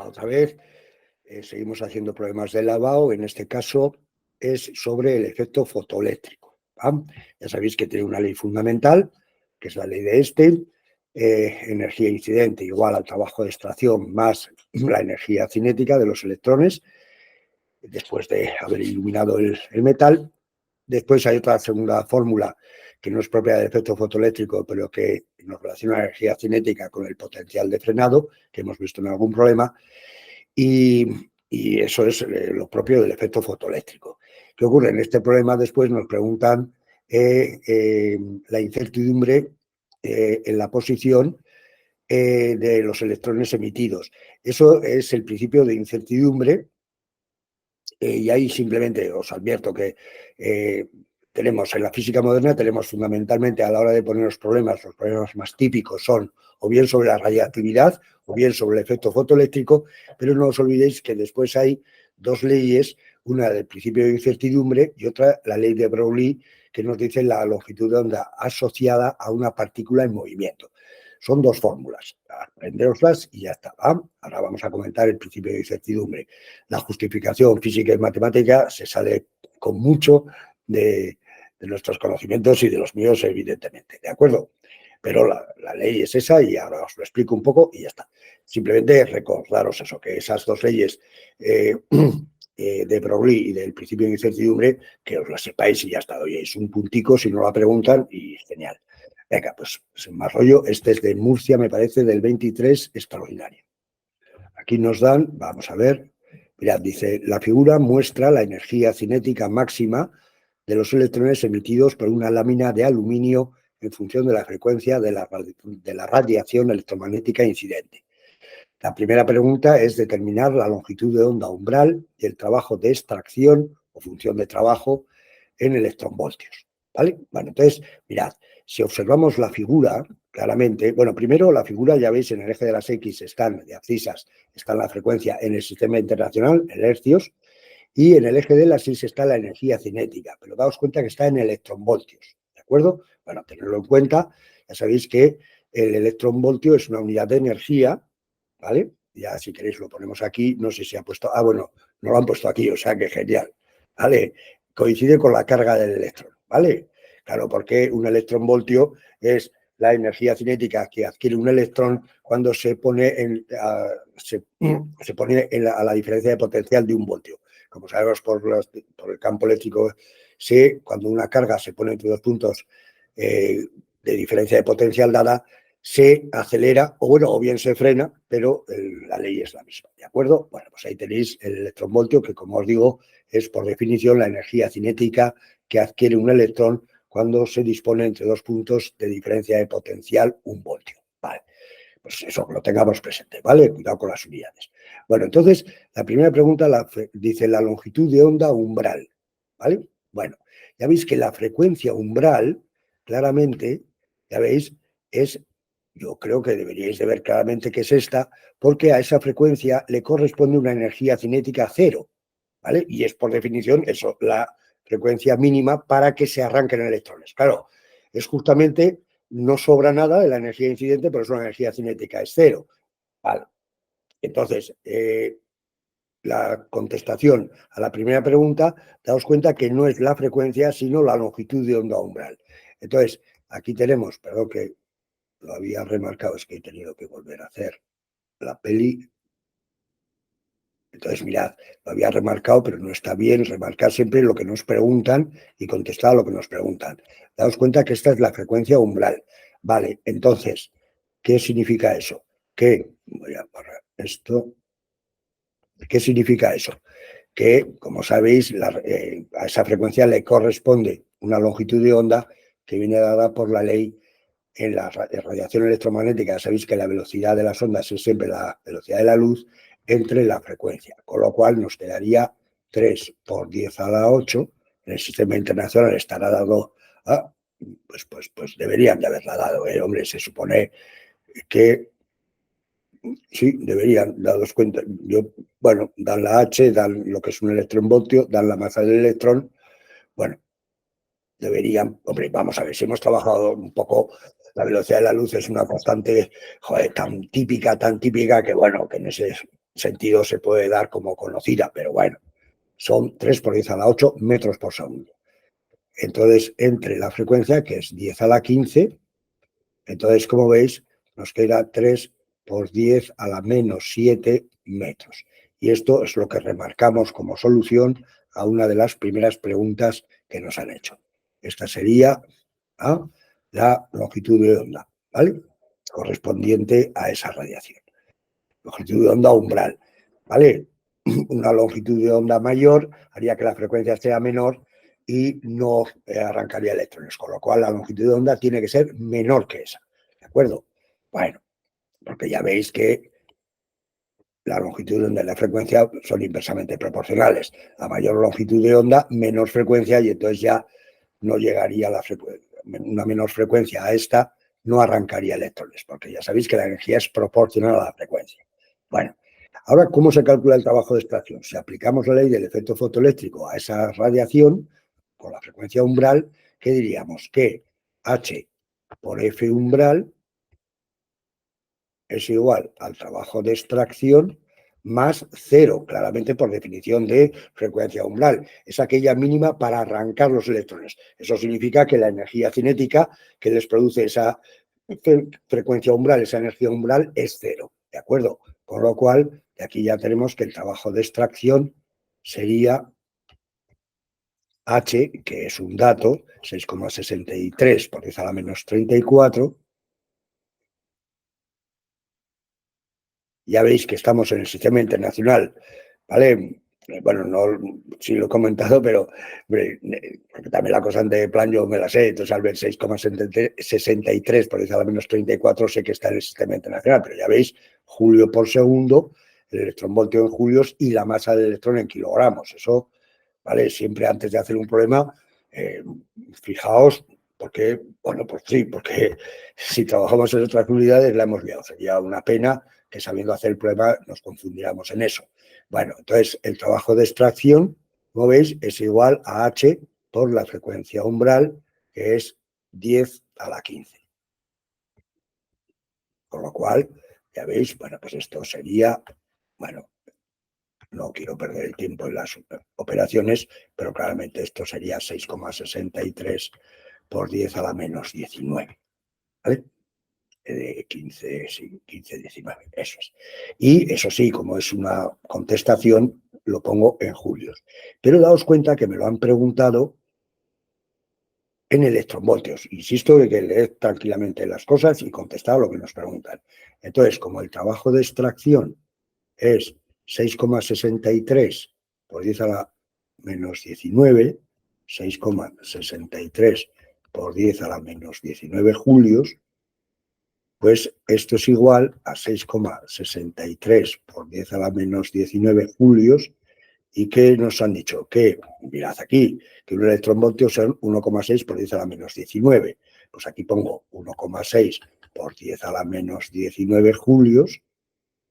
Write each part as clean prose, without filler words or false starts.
otra vez. Seguimos haciendo problemas de lavado. En este caso es sobre el efecto fotoeléctrico. ¿Va? Ya sabéis que tiene una ley fundamental, que es la ley de Einstein. Energía incidente igual al trabajo de extracción más la energía cinética de los electrones, después de haber iluminado el metal. Después hay otra segunda fórmula que no es propia del efecto fotoeléctrico, pero que nos relaciona la energía cinética con el potencial de frenado, que hemos visto en algún problema, y eso es lo propio del efecto fotoeléctrico. ¿Qué ocurre? En este problema después nos preguntan la incertidumbre en la posición de los electrones emitidos. Eso es el principio de incertidumbre. Y ahí simplemente os advierto que tenemos en la física moderna, tenemos fundamentalmente a la hora de poner los problemas más típicos son o bien sobre la radiactividad o bien sobre el efecto fotoeléctrico, pero no os olvidéis que después hay dos leyes, una del principio de incertidumbre y otra la ley de Broglie, que nos dice la longitud de onda asociada a una partícula en movimiento. Son dos fórmulas, aprenderoslas y ya está. ¿Va? Ahora vamos a comentar el principio de incertidumbre. La justificación física y matemática se sale con mucho de nuestros conocimientos y de los míos, evidentemente, ¿de acuerdo? Pero la ley es esa y ahora os lo explico un poco y ya está. Simplemente recordaros eso, que esas dos leyes de Broglie y del principio de incertidumbre, que os las sepáis y ya está. Oyeis un puntico si no la preguntan y genial. Venga, pues sin más rollo, este es de Murcia, me parece, del 23, extraordinario. Aquí nos dan, vamos a ver, mirad, dice, la figura muestra la energía cinética máxima de los electrones emitidos por una lámina de aluminio en función de la frecuencia de la radiación electromagnética incidente. La primera pregunta es determinar la longitud de onda umbral y el trabajo de extracción o función de trabajo en electronvoltios. ¿Vale? Bueno, entonces, mirad, si observamos la figura claramente, bueno, primero la figura, ya veis, en el eje de las X están, de abscisas, está la frecuencia en el sistema internacional, en hercios, y en el eje de las Y está la energía cinética, pero daos cuenta que está en electronvoltios, ¿de acuerdo? Bueno, tenerlo en cuenta, ya sabéis que el electronvoltio es una unidad de energía, ¿vale? Ya si queréis lo ponemos aquí, no sé si ha puesto, bueno, no lo han puesto aquí, o sea que genial, ¿vale? Coincide con la carga del electrón, ¿vale? Claro, porque un electronvoltio es la energía cinética que adquiere un electrón cuando se pone, a la diferencia de potencial de un voltio. Como sabemos por el campo eléctrico, cuando una carga se pone entre dos puntos de diferencia de potencial dada, se acelera o bien se frena, pero la ley es la misma, ¿de acuerdo? Bueno, pues ahí tenéis el electronvoltio, que como os digo, es por definición la energía cinética que adquiere un electrón cuando se dispone entre dos puntos de diferencia de potencial, un voltio. Vale, pues eso, lo tengamos presente, ¿vale? Cuidado con las unidades. Bueno, entonces, la primera pregunta dice la longitud de onda umbral, ¿vale? Bueno, ya veis que la frecuencia umbral, claramente, ya veis, yo creo que deberíais de ver claramente que es esta, porque a esa frecuencia le corresponde una energía cinética cero, ¿vale? Y es por definición eso, la frecuencia mínima para que se arranquen electrones. Claro, es justamente, no sobra nada de la energía incidente, pero es una energía cinética, es cero. Vale. Entonces, la contestación a la primera pregunta, daos cuenta que no es la frecuencia, sino la longitud de onda umbral. Entonces, aquí tenemos, perdón que lo había remarcado, es que he tenido que volver a hacer la peli. Entonces, mirad, lo había remarcado, pero no está bien remarcar siempre lo que nos preguntan y contestar a lo que nos preguntan. Daos cuenta que esta es la frecuencia umbral. Vale, entonces, ¿qué significa eso? Voy a borrar esto. ¿Qué significa eso? Que, como sabéis, a esa frecuencia le corresponde una longitud de onda que viene dada por la ley en la radiación electromagnética. Ya sabéis que la velocidad de las ondas es siempre la velocidad de la luz entre la frecuencia, con lo cual nos quedaría 3 por 10 a la 8. En el sistema internacional estará dado, pues deberían de haberla dado, hombre, se supone que sí, deberían, dados cuenta. Bueno, dan la H, dan lo que es un electronvoltio, dan la masa del electrón. Bueno, deberían, hombre, vamos a ver, si hemos trabajado un poco, la velocidad de la luz es una constante, joder, tan típica, que bueno, que no sé, sentido se puede dar como conocida, pero bueno, son 3 por 10 a la 8 metros por segundo. Entonces, entre la frecuencia, que es 10 a la 15, entonces, como veis, nos queda 3 por 10 a la menos 7 metros. Y esto es lo que remarcamos como solución a una de las primeras preguntas que nos han hecho. Esta sería la longitud de onda, ¿vale? Correspondiente a esa radiación. Longitud de onda umbral, ¿vale? Una longitud de onda mayor haría que la frecuencia sea menor y no arrancaría electrones, con lo cual la longitud de onda tiene que ser menor que esa, ¿de acuerdo? Bueno, porque ya veis que la longitud de onda y la frecuencia son inversamente proporcionales. A mayor longitud de onda, menor frecuencia, y entonces ya no llegaría a una menor frecuencia a esta, no arrancaría electrones, porque ya sabéis que la energía es proporcional a la frecuencia. Bueno, ahora, ¿cómo se calcula el trabajo de extracción? Si aplicamos la ley del efecto fotoeléctrico a esa radiación, con la frecuencia umbral, ¿qué diríamos? Que H por F umbral es igual al trabajo de extracción más cero, claramente por definición de frecuencia umbral. Es aquella mínima para arrancar los electrones. Eso significa que la energía cinética que les produce esa frecuencia umbral, esa energía umbral, es cero, ¿de acuerdo? Con lo cual, de aquí ya tenemos que el trabajo de extracción sería H, que es un dato, 6,63 por 10 a la menos 34. Ya veis que estamos en el sistema internacional, ¿vale? Bueno, no, sí lo he comentado, pero hombre, también la constante de Planck yo me la sé, entonces al ver 6,63 por 10 a la menos 34 sé que está en el sistema internacional, pero ya veis, julio por segundo, el electronvoltio en julios y la masa del electrón en kilogramos. Eso, ¿vale? Siempre antes de hacer un problema, fijaos, porque, bueno, pues sí, porque si trabajamos en otras unidades la hemos liado. Sería una pena que sabiendo hacer el problema nos confundiéramos en eso. Bueno, entonces el trabajo de extracción, como veis, es igual a H por la frecuencia umbral, que es 10 a la 15. Con lo cual, ya veis, bueno, pues esto sería, bueno, no quiero perder el tiempo en las operaciones, pero claramente esto sería 6,63 por 10 a la menos 19. ¿Vale? De 15, sí, 15, 19, eso es. Y eso sí, como es una contestación, lo pongo en julios. Pero daos cuenta que me lo han preguntado en electronvoltios. Insisto de que leed tranquilamente las cosas y contestad lo que nos preguntan. Entonces, como el trabajo de extracción es 6,63 por 10 a la menos 19, 6,63 por 10 a la menos 19 julios, pues esto es igual a 6,63 por 10 a la menos 19 julios. ¿Y qué nos han dicho? Que, mirad aquí, que un electronvoltio son 1,6 por 10 a la menos 19. Pues aquí pongo 1,6 por 10 a la menos 19 julios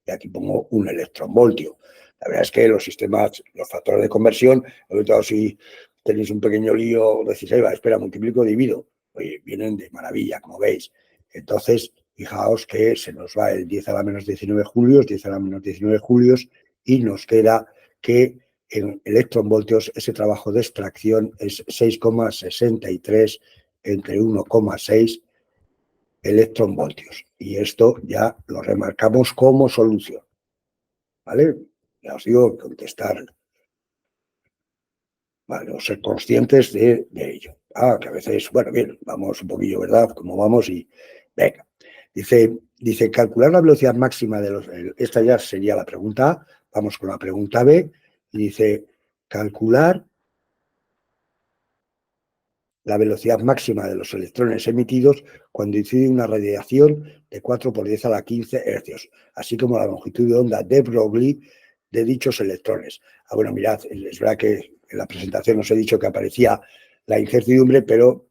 y aquí pongo un electronvoltio. La verdad es que los sistemas, los factores de conversión, sobre todo si tenéis un pequeño lío, decís, espera, multiplico, divido. Oye, vienen de maravilla, como veis. Entonces, fijaos que se nos va el 10 a la menos 19 julios, 10 a la menos 19 julios, y nos queda que en electronvoltios ese trabajo de extracción es 6,63 entre 1,6 electronvoltios. Y esto ya lo remarcamos como solución. ¿Vale? Ya os digo, contestar, ¿vale? O ser conscientes de ello. Que a veces, bueno, bien, vamos un poquillo, ¿verdad? Como vamos y venga. Dice, calcular la velocidad máxima de los... Esta ya sería la pregunta A. Vamos con la pregunta B. Y dice, calcular la velocidad máxima de los electrones emitidos cuando incide una radiación de 4 por 10 a la 15 hercios, así como la longitud de onda de Broglie de dichos electrones. Bueno, mirad, es verdad que en la presentación os he dicho que aparecía la incertidumbre, pero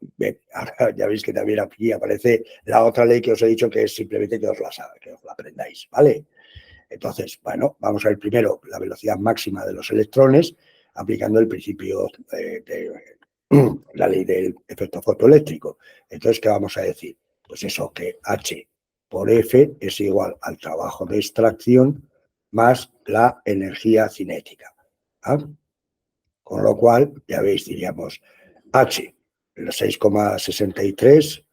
ahora ya veis que también aquí aparece la otra ley que os he dicho, que es simplemente que os la aprendáis, ¿vale? Entonces, bueno, vamos a ver primero la velocidad máxima de los electrones, aplicando el principio de la ley del efecto fotoeléctrico. Entonces, ¿qué vamos a decir? Pues eso, que H por F es igual al trabajo de extracción más la energía cinética. ¿Ah? Con lo cual, ya veis, diríamos H, el 6,63,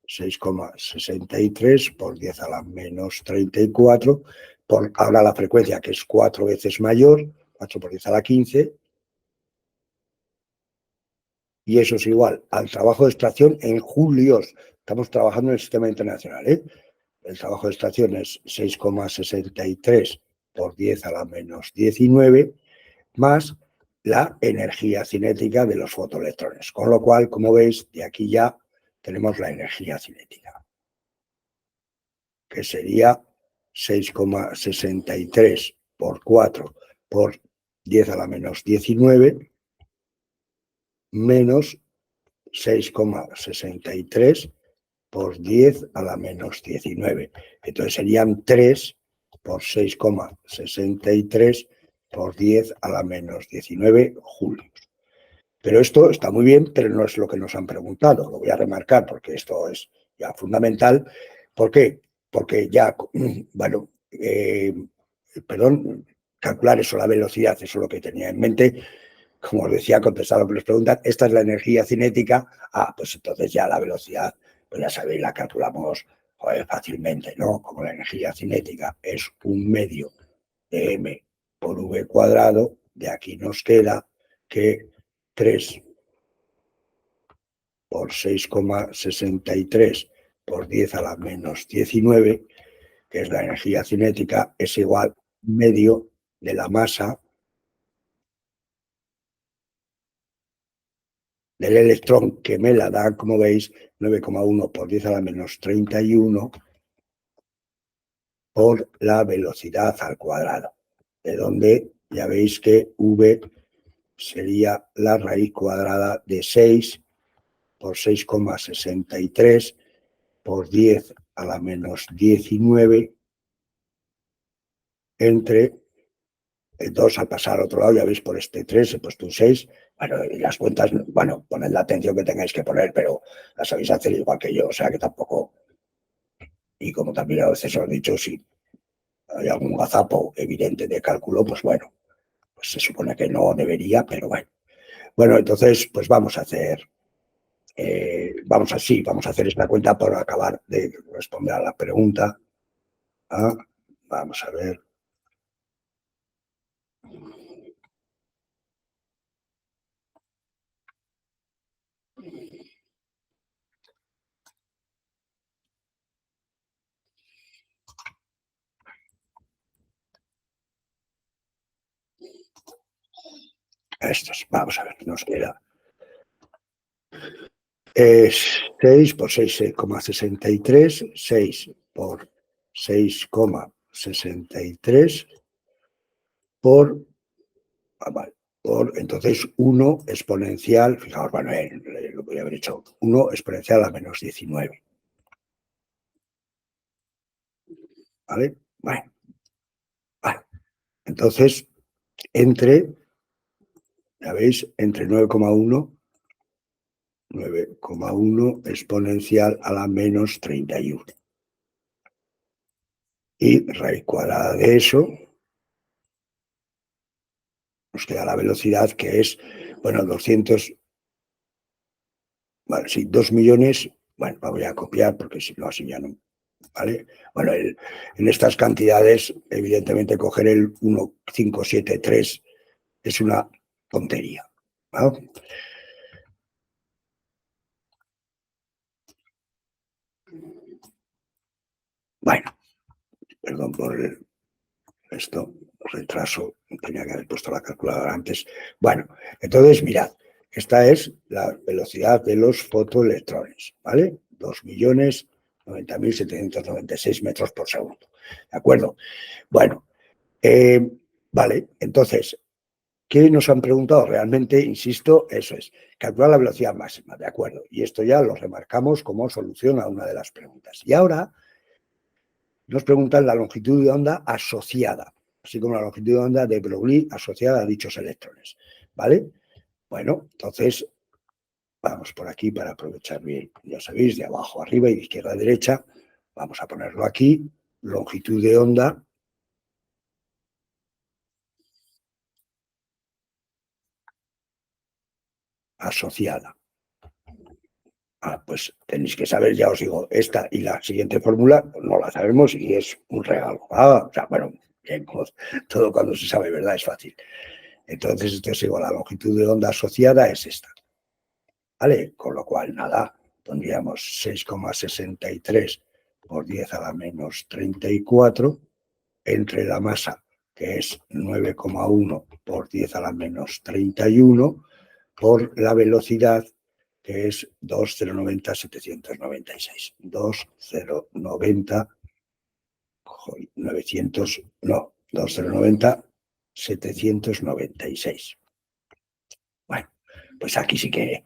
6,63 por 10 a la menos 34, por ahora la frecuencia que es 4 veces mayor, 4 por 10 a la 15, y eso es igual al trabajo de extracción en julios. Estamos trabajando en el sistema internacional, ¿eh? El trabajo de extracción es 6,63 por 10 a la menos 19, más la energía cinética de los fotoelectrones. Con lo cual, como veis, de aquí ya tenemos la energía cinética, que sería 6,63 por 4 por 10 a la menos 19 menos 6,63 por 10 a la menos 19. Entonces serían 3 por 6,63 por 10 a la menos 19 julios. Pero esto está muy bien, pero no es lo que nos han preguntado. Lo voy a remarcar porque esto es ya fundamental. ¿Por qué? Porque ya, bueno, perdón, calcular eso, la velocidad, eso es lo que tenía en mente. Como os decía, contestar lo que nos preguntan, esta es la energía cinética, pues entonces ya la velocidad, pues ya sabéis, la calculamos fácilmente, ¿no? Como la energía cinética es un medio de m por v cuadrado, de aquí nos queda que 3 por 6,63 por 10 a la menos 19, que es la energía cinética, es igual a medio de la masa del electrón, que me la da, como veis, 9,1 por 10 a la menos 31 por la velocidad al cuadrado, de donde ya veis que v sería la raíz cuadrada de 6 por 6,63 por 10 a la menos 19 entre el 2 al pasar al otro lado, ya veis por este 3 he puesto un 6. Bueno, y las cuentas, bueno, poned la atención que tengáis que poner, pero las sabéis hacer igual que yo, o sea que tampoco. Y como también a veces os he dicho, si hay algún gazapo evidente de cálculo, pues bueno, pues se supone que no debería, pero bueno. Bueno, entonces, pues vamos a hacer, vamos a hacer esta cuenta por acabar de responder a la pregunta. Vamos a ver. Estos, vamos a ver, nos queda 6 por 6,63, 6 por 6,63 por, vale, por, entonces 1 exponencial, fijaos, bueno, lo podría haber hecho, 1 exponencial a menos 19. ¿Vale? Bueno, vale. Entonces, entre, ya veis, entre 9,1 exponencial a la menos 31. Y raíz cuadrada de eso, nos queda la velocidad que es, bueno, 200, vale, sí, 2 millones, bueno, la voy a copiar porque si no, así ya no, ¿vale? Bueno, en estas cantidades, evidentemente, coger el 1,573 es una tontería, ¿vale? Bueno, perdón por esto, retraso, tenía que haber puesto la calculadora antes. Bueno, entonces mirad, esta es la velocidad de los fotoelectrones, ¿vale? 2.090.796 metros por segundo. ¿De acuerdo? Bueno, vale, entonces, ¿qué nos han preguntado? Realmente, insisto, eso es, calcular la velocidad máxima, ¿de acuerdo? Y esto ya lo remarcamos como solución a una de las preguntas. Y ahora nos preguntan la longitud de onda asociada, así como la longitud de onda de Broglie asociada a dichos electrones, ¿vale? Bueno, entonces vamos por aquí para aprovechar bien, ya sabéis, de abajo a arriba y de izquierda a derecha, vamos a ponerlo aquí, longitud de onda asociada. Pues tenéis que saber, ya os digo, esta y la siguiente fórmula no la sabemos y es un regalo. O sea, bueno, bien, todo cuando se sabe, ¿verdad? Es fácil. Entonces, esto es igual, la longitud de onda asociada es esta. ¿Vale? Con lo cual, nada, pondríamos 6,63 por 10 a la menos 34 entre la masa, que es 9,1 por 10 a la menos 31, por la velocidad, que es 2,090,796. 2,090, 900, no, 2,090,796. Bueno, pues aquí sí que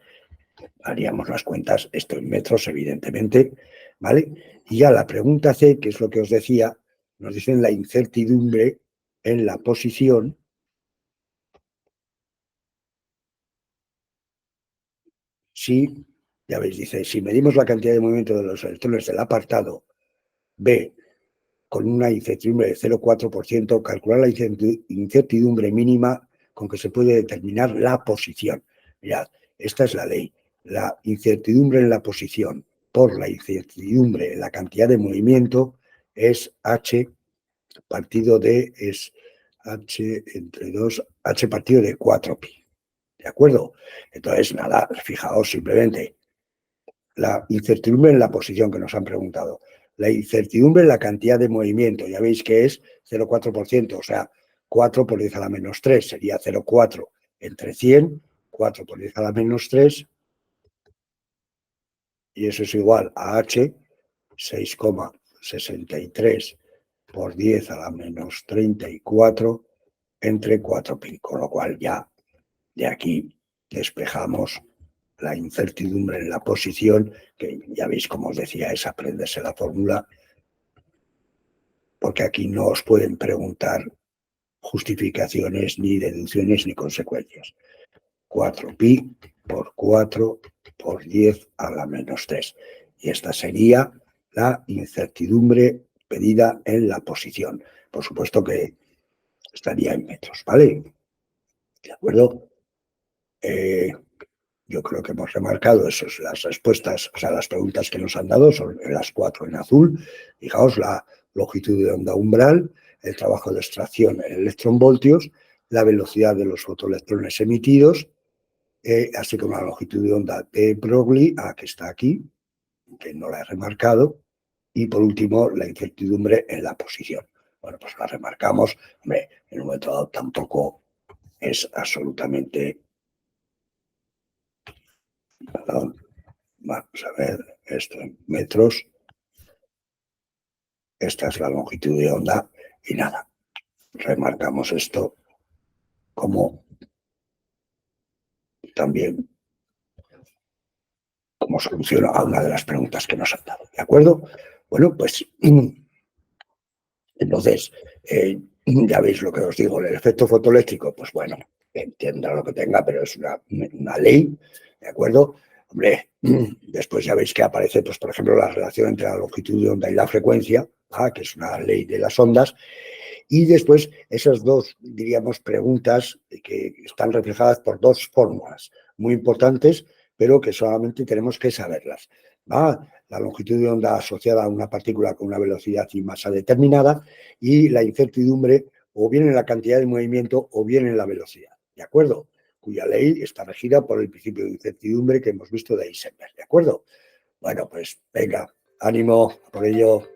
haríamos las cuentas, esto en metros, evidentemente, ¿vale? Y ya la pregunta C, que es lo que os decía, nos dicen la incertidumbre en la posición. Si, ya veis, dice, si medimos la cantidad de movimiento de los electrones del apartado B con una incertidumbre de 0,4%, calcular la incertidumbre mínima con que se puede determinar la posición. Mirad, esta es la ley. La incertidumbre en la posición por la incertidumbre en la cantidad de movimiento es H partido de, es H entre 2, H partido de 4pi. ¿De acuerdo? Entonces, nada, fijaos simplemente la incertidumbre en la posición que nos han preguntado. La incertidumbre en la cantidad de movimiento, ya veis que es 0,4%, o sea, 4 por 10 a la menos 3, sería 0,4 entre 100, 4 por 10 a la menos 3, y eso es igual a H, 6,63 por 10 a la menos 34 entre 4pi, con lo cual ya de aquí despejamos la incertidumbre en la posición, que ya veis, como os decía, es aprenderse la fórmula, porque aquí no os pueden preguntar justificaciones, ni deducciones, ni consecuencias. 4pi por 4 por 10 a la menos 3. Y esta sería la incertidumbre pedida en la posición. Por supuesto que estaría en metros, ¿vale? ¿De acuerdo? Yo creo que hemos remarcado eso, las respuestas, o sea, las preguntas que nos han dado son las 4 en azul. Fijaos, la longitud de onda umbral, el trabajo de extracción en electronvoltios, la velocidad de los fotoelectrones emitidos, así como la longitud de onda de Broglie, que está aquí, que no la he remarcado, y por último, la incertidumbre en la posición. Bueno, pues la remarcamos. Hombre, en un momento dado tampoco es absolutamente... Perdón. Vamos a ver, esto en metros. Esta es la longitud de onda y nada, remarcamos esto como también como solución a una de las preguntas que nos han dado. ¿De acuerdo? Bueno, pues entonces, ya veis lo que os digo, el efecto fotoeléctrico, pues bueno, entienda lo que tenga, pero es una ley, ¿de acuerdo? Hombre, después ya veis que aparece, pues por ejemplo, la relación entre la longitud de onda y la frecuencia, que es una ley de las ondas, y después esas dos, diríamos, preguntas que están reflejadas por dos fórmulas muy importantes, pero que solamente tenemos que saberlas. La longitud de onda asociada a una partícula con una velocidad y masa determinada y la incertidumbre o bien en la cantidad de movimiento o bien en la velocidad, ¿de acuerdo? Cuya ley está regida por el principio de incertidumbre que hemos visto de Heisenberg, ¿de acuerdo? Bueno, pues venga, ánimo por ello.